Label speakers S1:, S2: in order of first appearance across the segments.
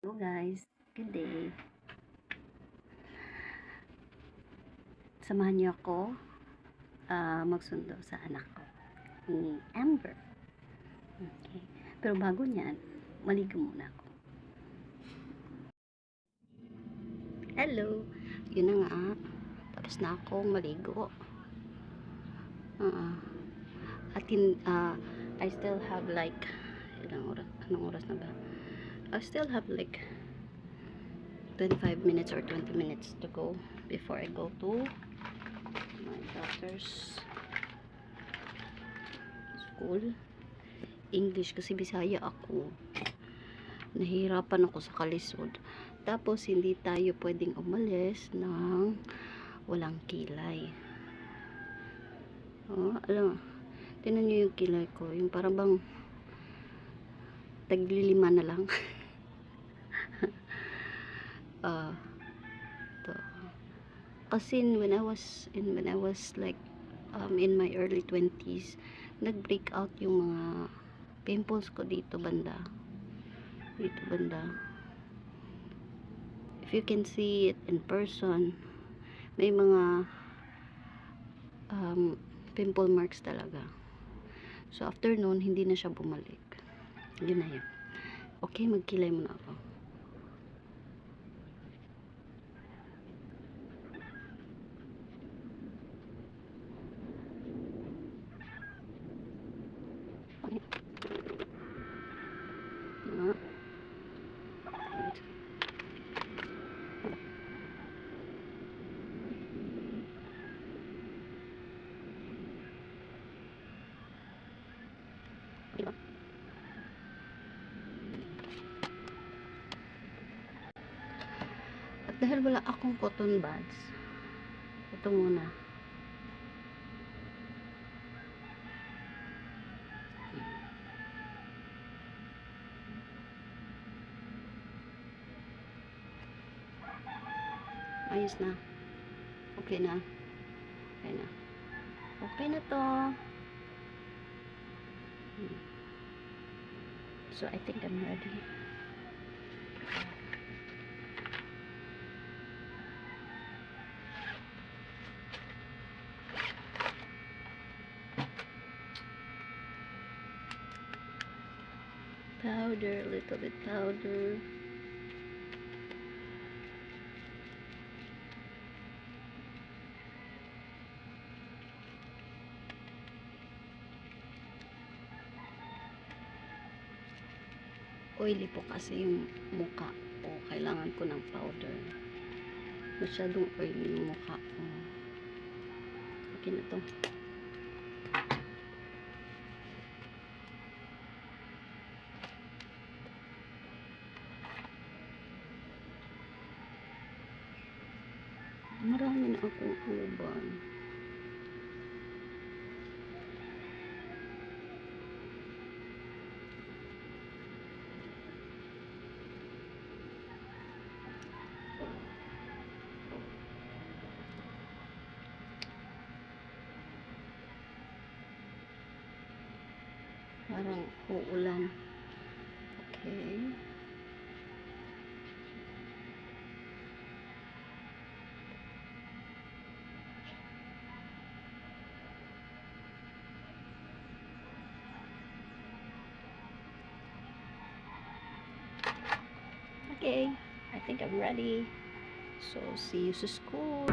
S1: Hello guys, good day. Samahan niyo ako magsundo sa anak ko, ni Amber. Okay. Pero bago niyan, maligo muna ako. Hello! Yun na nga, tapos na akong maligo. I still have like, anong oras na ba? I still have like 25 minutes or 20 minutes to go before I go to my daughter's school. English kasi Bisaya ako. Nahihirapan ako sa kalisod. Tapos hindi tayo pwedeng umalis ng walang kilay. Alam, tinan nyo yung kilay ko. Yung parang bang taglilima na lang. To. Kasi when I was like in my early 20s, nag-break out yung mga pimples ko dito banda. If you can see it in person, may mga pimple marks talaga. So after noon, hindi na siya bumalik. Yun na yun. Okay, magkilay muna ako. At dahil wala akong cotton buds, ito muna. Ayos na. Okay na. Okay na to. So I think I'm ready. Powder, a little bit powder. Oily po kasi yung mukha ko. Kailangan ko ng powder. Masyadong oily yung mukha ko. Okay na to. Marami na akong uban. Parang uulan. Okay. Okay, I think I'm ready. So, see you sa school.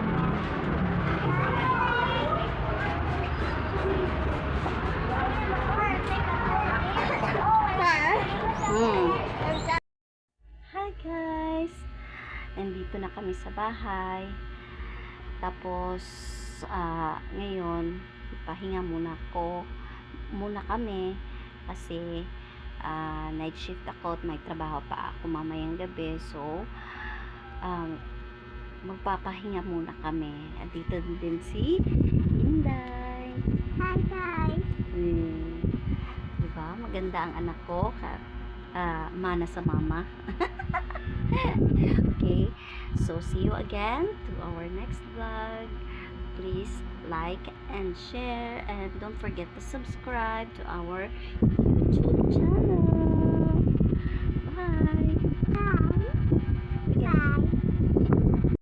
S1: Hi guys! Nandito na kami sa bahay. Tapos, ngayon, pahinga muna kami kasi night shift ako at may trabaho pa ako mamayang gabi. So, magpapahinga muna kami. At dito din si Inday.
S2: Hi guys!
S1: Diba? Maganda ang anak ko. Mana sa mama. Okay. So, see you again to our next vlog. Please like and share. And don't forget to subscribe to our YouTube channel.